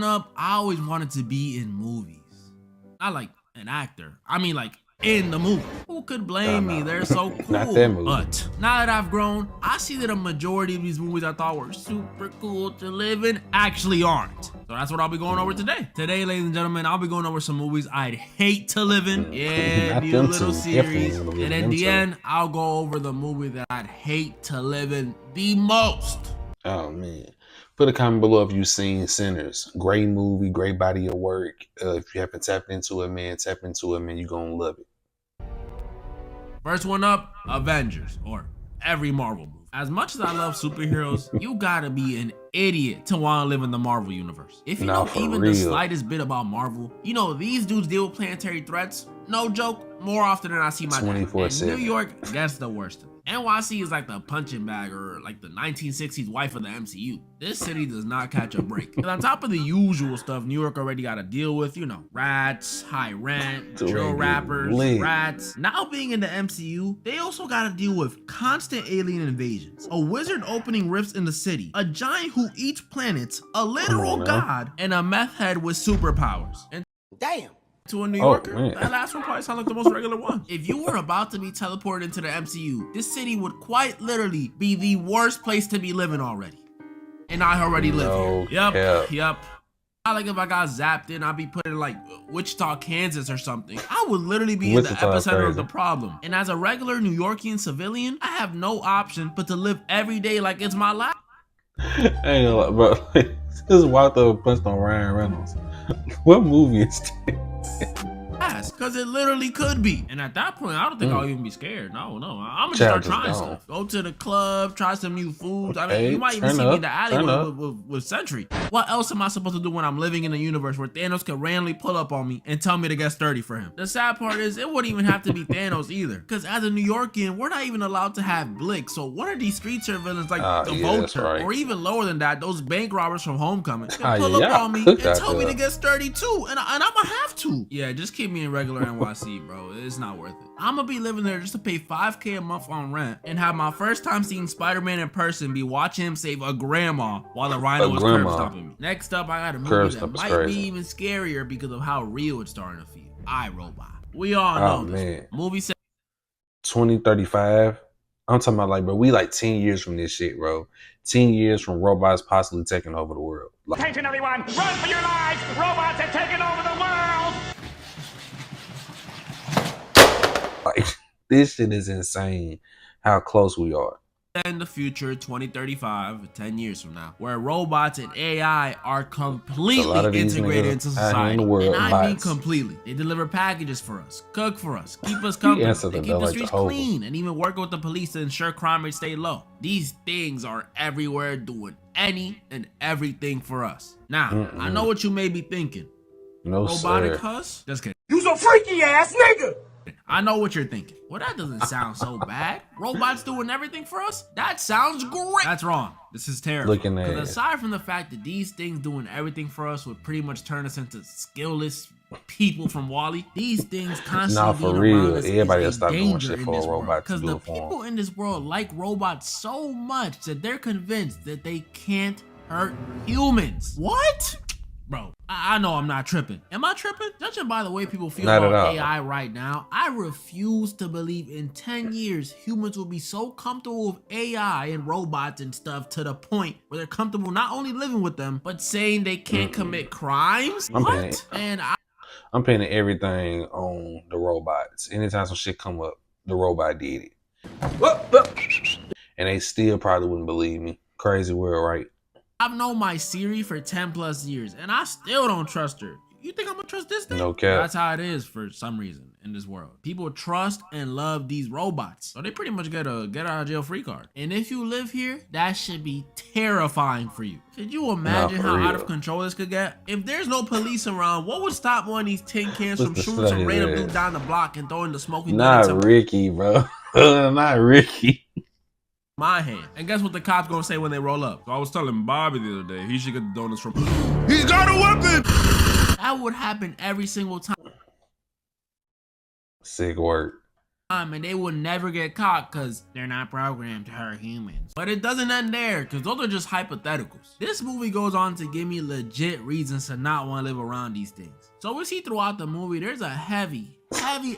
Up, I always wanted to be in movies. Not like an actor. I mean like in the movie. Who could blame me? They're so Not that cool. movie. But now that I've grown, I see that a majority of these movies I thought were super cool to live in actually aren't. So that's what I'll be going over today. Today, ladies and gentlemen, I'll be going over some movies I'd hate to live in. Yeah, do a little series. And in the end, I'll go over the movie that I'd hate to live in the most. Oh man. Put a comment below if you've seen Sinners. Great movie, great body of work. If you haven't tapped into it, man, tap into it, man. You're going to love it. First one up, Avengers, or every Marvel movie. As much as I love superheroes, you gotta be an idiot to want to live in the Marvel universe. If you know even the slightest bit about Marvel, you know these dudes deal with planetary threats, no joke, more often than I see my dad. 24/7. New York, that's the worst. NYC is like the punching bag or like the 1960s wife of the MCU. This city does not catch a break. And on top of the usual stuff New York already got to deal with, you know, rats, high rent, drill rappers, rats. Now being in the MCU, they also got to deal with constant alien invasions, a wizard opening rifts in the city, a giant who eats planets, a literal god, and a meth head with superpowers. And damn. To a New Yorker, that last one probably sounds like the most regular one. If you were about to be teleported into the MCU, this city would quite literally be the worst place to be living already. And I already live here. Yep. I like if I got zapped in, I'd be put in like Wichita, Kansas or something. I would literally be in the epicenter of the problem. And as a regular New Yorkian civilian, I have no option but to live every day like it's my life. I ain't gonna lie, bro. Just walked up and punched on Ryan Reynolds. What movie is that? Yes, because it literally could be. And at that point, I don't think I'll even be scared. No. I'm gonna start trying stuff. Go to the club, try some new foods. I mean, you might even see me in the alley with Sentry. What else am I supposed to do when I'm living in a universe where Thanos could randomly pull up on me and tell me to get sturdy for him? The sad part is, it wouldn't even have to be Thanos either. Because as a New Yorkian, we're not even allowed to have Blick. So one of these street surveillance like the Vulture, or even lower than that, those bank robbers from Homecoming, can pull up on me and tell me to get sturdy too. And I'm gonna have to. Yeah, just keep me in regular NYC, bro. It's not worth it. I'm gonna be living there just to pay $5K a month on rent and have my first time seeing Spider-Man in person be watching him save a grandma while the rhino was curb stomping me. Next up, I got a movie that might be even scarier because of how real it's starting to feel. iRobot. We all know this. Movie set 2035. I'm talking about like, bro, we like 10 years from this shit, bro. 10 years from robots possibly taking over the world. Like, attention everyone, run for your lives! Robots have taken over the world! Like, this shit is insane how close we are. In the future, 2035, 10 years from now, where robots and AI are completely integrated into society. And I mean completely. They deliver packages for us, cook for us, keep us company, they keep the streets clean, and even work with the police to ensure crime rates stay low. These things are everywhere doing any and everything for us. Now, I know what you may be thinking. No, robotic huss? Just kidding. You's a freaky ass nigga! I know what you're thinking. Well, that doesn't sound so bad. Robots doing everything for us? That sounds great. That's wrong. This is terrible. Because aside from the fact that these things doing everything for us would pretty much turn us into skillless people from WALL-E, these things constantly being around us everybody else stop doing shit for a robot to do it for them. Because the people in this world like robots so much that they're convinced that they can't hurt humans. What? Bro, I know I'm not tripping. Am I tripping? Judging by the way people feel about AI right now, I refuse to believe in 10 years humans will be so comfortable with AI and robots and stuff to the point where they're comfortable not only living with them, but saying they can't commit crimes. I'm painting everything on the robots. Anytime some shit come up, the robot did it. And they still probably wouldn't believe me. Crazy world, right? I've known my Siri for 10 plus years and I still don't trust her. You think I'm gonna trust this thing? No cap. That's how it is for some reason in this world. People trust and love these robots. So they pretty much get a get out of jail free card. And if you live here, that should be terrifying for you. Could you imagine how out of control this could get? If there's no police around, what would stop one of these tin cans from shooting some random dude down the block and throwing the smoking gun? Not Ricky, bro. Not Ricky. My hand. And guess what the cops gonna say when they roll up? So I was telling Bobby the other day, he should get the donuts from He's got a weapon! That would happen every single time. Sick work. and they will never get caught because they're not programmed to hurt humans. But it doesn't end there, because those are just hypotheticals. This movie goes on to give me legit reasons to not want to live around these things. So we see throughout the movie, there's a heavy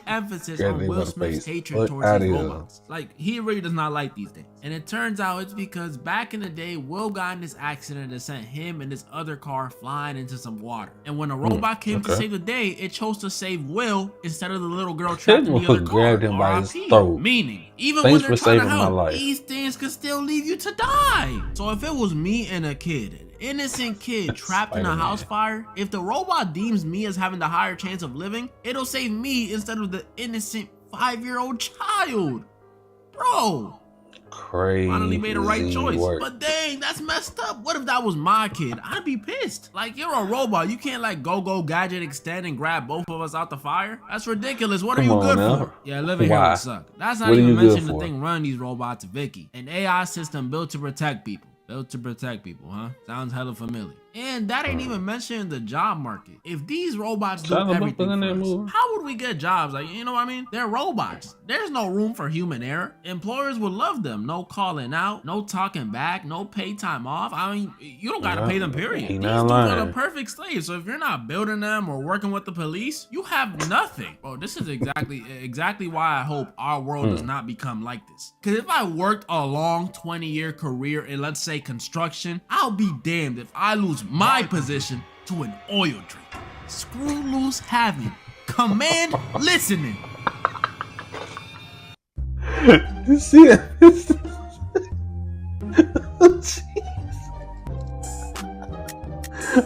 emphasis on Will Smith's hatred towards these robots. Like, he really does not like these things. And it turns out it's because back in the day, Will got in this accident that sent him and this other car flying into some water. And when a robot came to save the day, it chose to save Will instead of the little girl trapped in the other car. Grabbed him by his throat. Meaning, even when they're trying to help, these things could still leave you to die. So if it was me and a kid, innocent kid trapped in a house fire, if the robot deems me as having the higher chance of living, it'll save me instead of the innocent 5-year-old child. Bro, crazy. Finally made a right choice. But dang, that's messed up. What if that was my kid? I'd be pissed. Like, you're a robot. You can't like go gadget extend and grab both of us out the fire. That's ridiculous. What are you good for? Yeah, living here would suck. That's not even mentioning the thing running these robots, Vicky, an AI system built to protect people. Built to protect people, huh? Sounds hella familiar. And that ain't even mentioning the job market. If these robots do everything for us, how would we get jobs? Like, you know what I mean? They're robots. There's no room for human error. Employers would love them. No calling out, no talking back, no paid time off. I mean, you don't gotta pay them, period. These dudes are the perfect slaves. So if you're not building them or working with the police, you have nothing. Bro, this is exactly why I hope our world does not become like this. Because if I worked a long 20-year career in, let's say, construction, I'll be damned if I lose my position to an oil drink. Screw loose having. Command listening. You see it?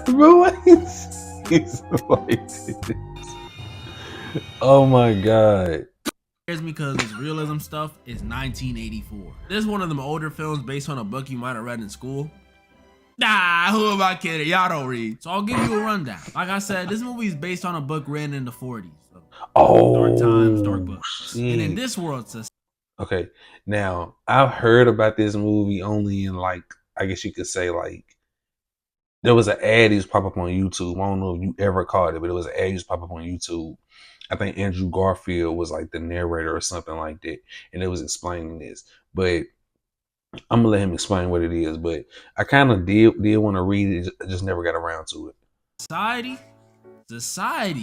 Bro, why is like this? Oh my god. Me because this realism stuff is 1984. This is one of them older films based on a book you might have read in school. Nah, who am I kidding? Y'all don't read. So I'll give you a rundown. Like I said, this movie is based on a book written in the 40s. So dark times, dark books. Shit. And in this world, it's okay. Now, I've heard about this movie only in, like, I guess you could say, like, there was an ad that used to pop up on YouTube. I don't know if you ever caught it, but it was an ad that used to pop up on YouTube. I think Andrew Garfield was like the narrator or something like that. And it was explaining this. But I'm gonna let him explain what it is, but I kind of did want to read it, just never got around to it. Society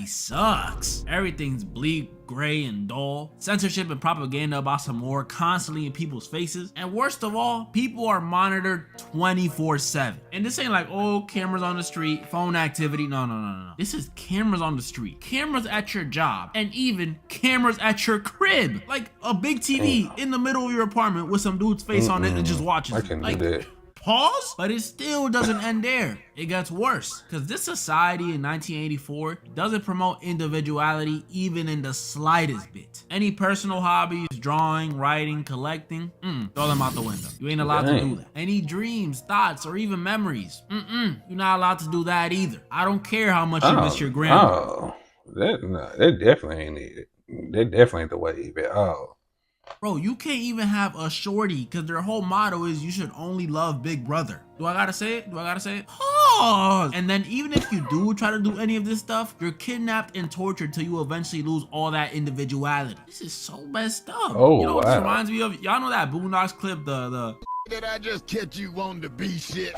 sucks. Everything's bleak, gray, and dull. Censorship and propaganda about some war constantly in people's faces. And worst of all, people are monitored 24/7. And this ain't like, oh, cameras on the street, phone activity. No. This is cameras on the street, cameras at your job, and even cameras at your crib. Like a big TV in the middle of your apartment with some dude's face on it and just watches. I can do that. Pause? But it still doesn't end there. It gets worse, because this society in 1984 doesn't promote individuality even in the slightest bit. Any personal hobbies, drawing, writing, collecting, throw them out the window. You ain't allowed to do that. Any dreams, thoughts, or even memories, you're not allowed to do that either. I don't care how much you miss your grandma. That definitely ain't it. That definitely ain't the way at all. Bro, you can't even have a shorty because their whole motto is you should only love Big Brother. Do I gotta say it? Pause! And then even if you do try to do any of this stuff, you're kidnapped and tortured till you eventually lose all that individuality. This is so messed up. Oh, you know what this reminds me of? Y'all know that Boondocks clip, the Did I just catch you wanting to be shit?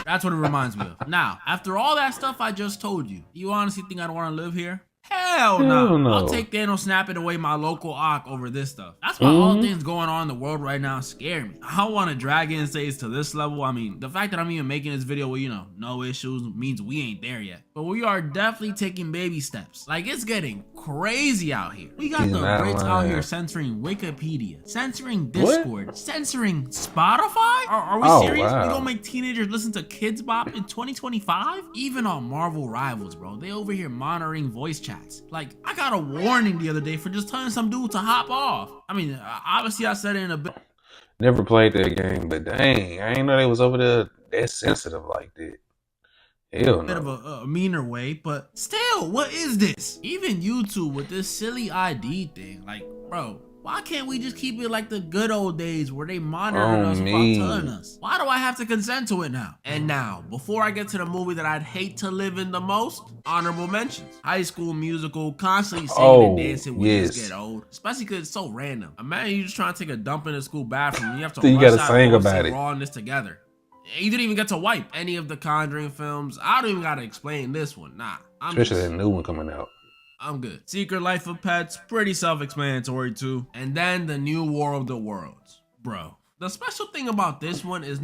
That's what it reminds me of. Now, after all that stuff I just told you, you honestly think I don't want to live here? Hell no. I'll take Thanos snapping away my local Ock over this stuff. That's why all things going on in the world right now scare me. I don't want to drag in states to this level. I mean, the fact that I'm even making this video with, no issues means we ain't there yet. But we are definitely taking baby steps. Like, it's getting crazy out here. We got the Brits out here censoring Wikipedia, censoring Discord, censoring Spotify? Are we serious? We gonna make teenagers listen to Kids Bop in 2025? Even on Marvel Rivals, bro, they over here monitoring voice chats. Like, I got a warning the other day for just telling some dude to hop off. I mean, obviously I said it in a bit. Never played that game, but dang, I ain't know they was over there that sensitive like that. Hell no. Bit of a meaner way, but still, what is this? Even YouTube with this silly ID thing, like, bro, Why can't we just keep it like the good old days where they monitored us while telling us? Why do I have to consent to it now? And now, before I get to the movie that I'd hate to live in the most, honorable mentions. High School Musical, constantly singing and dancing when you get old. Especially because it's so random. Imagine you just trying to take a dump in the school bathroom and you have to rush out and sing all this together. You didn't even get to wipe any of the Conjuring films. I don't even gotta explain this one. Nah. Especially that new one coming out. I'm good. Secret Life of Pets, pretty self-explanatory too. And then The New War of the Worlds. Bro, the special thing about this one is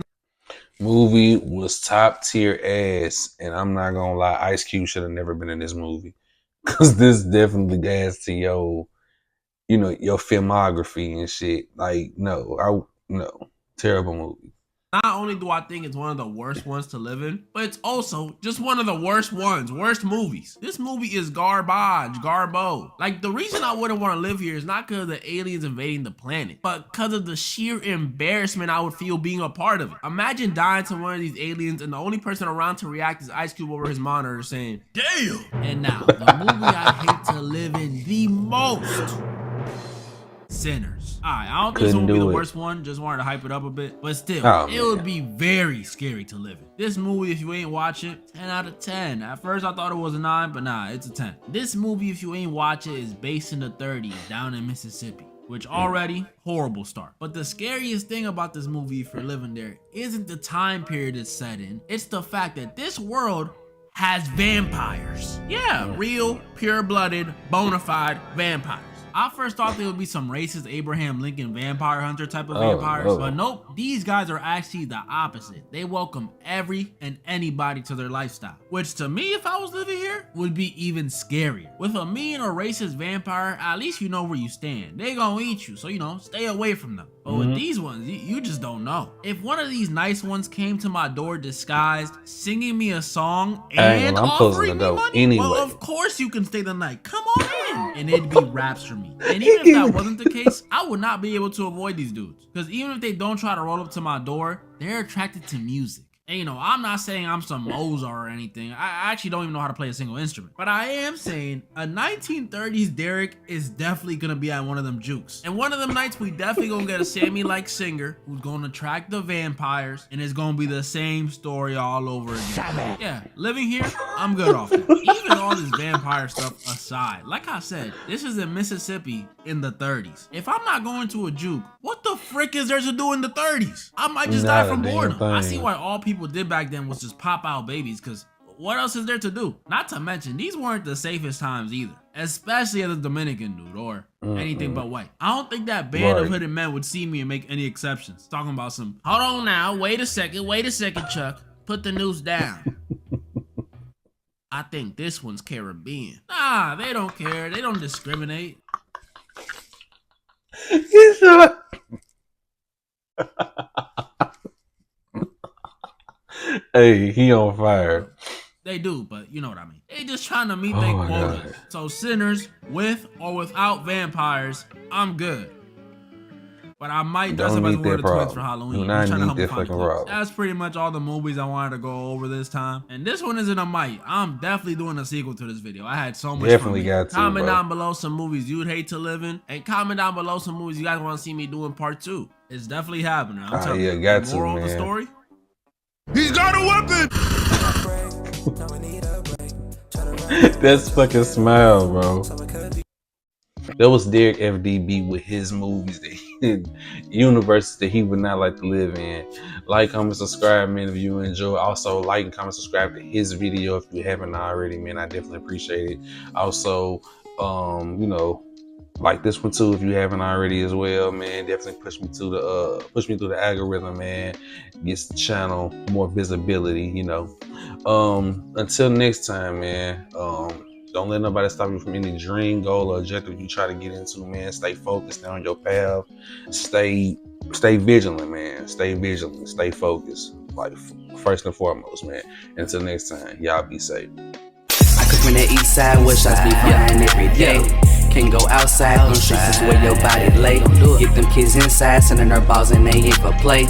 movie was top tier ass, and I'm not gonna lie, Ice Cube should have never been in this movie. Cause this definitely adds to your filmography and shit. Like, no, terrible movie. Not only do I think it's one of the worst ones to live in, but it's also just one of the worst movies. This movie is garbo. Like, the reason I wouldn't want to live here is not because of the aliens invading the planet, but because of the sheer embarrassment I would feel being a part of it. Imagine dying to one of these aliens and the only person around to react is Ice Cube over his monitor saying, "Damn!" And now, the movie I hate to live in the most. Sinners. Alright, I don't think this will be the worst one, just wanted to hype it up a bit, but still, it would be very scary to live in. This movie, if you ain't watch it, 10 out of 10. At first I thought it was a 9, but nah, it's a 10. This movie, if you ain't watch it, is based in the 30s down in Mississippi, which already, horrible start. But the scariest thing about this movie, if you're living there, isn't the time period it's set in, it's the fact that this world has vampires. Yeah, real, pure-blooded, bona fide vampires. I first thought they would be some racist Abraham Lincoln vampire hunter type of vampires, but nope, these guys are actually the opposite. They welcome every and anybody to their lifestyle, which to me, if I was living here, would be even scarier. With a mean or racist vampire, at least you know where you stand. They gonna eat you, so stay away from them. But with these ones, you just don't know. If one of these nice ones came to my door disguised, singing me a song and offering me money, well, of course you can stay the night. Come on in, and it'd be raps for me. And even if that wasn't the case, I would not be able to avoid these dudes. Because even if they don't try to roll up to my door, they're attracted to music. And I'm not saying I'm some Mozart or anything. I actually don't even know how to play a single instrument. But I am saying a 1930s Derek is definitely gonna be at one of them jukes. And one of them nights we definitely gonna get a Sammy-like singer who's gonna attract the vampires, and it's gonna be the same story all over again. Yeah, living here, I'm good off that. Even all this vampire stuff aside, like I said, this is in Mississippi in the 30s. If I'm not going to a juke, what the frick is there to do in the 30s? I might just die from boredom. I see why all people did back then was just pop out babies, because what else is there to do? Not to mention, these weren't the safest times either, especially as a Dominican dude or anything but white. I don't think that band of hooded men would see me and make any exceptions. Talking about some, hold on now, wait a second, Chuck, put the noose down. I think this one's Caribbean. Nah, they don't care, they don't discriminate. Hey, he on fire. They do, but you know what I mean. They just trying to meet their quota. So Sinners, with or without vampires, I'm good. But I might dress up as one of the twins for Halloween. That's pretty much all the movies I wanted to go over this time. And this one isn't a might. I'm definitely doing a sequel to this video. I had so much fun. Comment down below some movies you'd hate to live in. And comment down below some movies you guys want to see me do in part 2. It's definitely happening. I'm telling you. The moral of the story? He's got a weapon! That's fucking smile, bro. That was Derek FDB with his movies universes that he would not like to live in. Like, comment, subscribe, man, if you enjoy. Also, like and comment, subscribe to his video if you haven't already, man. I definitely appreciate it. Also, like this one too if you haven't already as well, man. Definitely push me through the algorithm, man. Gets the channel more visibility, Until next time, man. Don't let nobody stop you from any dream, goal, or objective you try to get into, man. Stay focused, stay on your path. Stay vigilant, man. Stay vigilant, stay focused. Like, first and foremost, man. Until next time, y'all be safe. I cook from the east side, where shots be flying every day. Can't go outside, them streets is where your body lay. Get them kids inside, sending their balls and they ain't for play.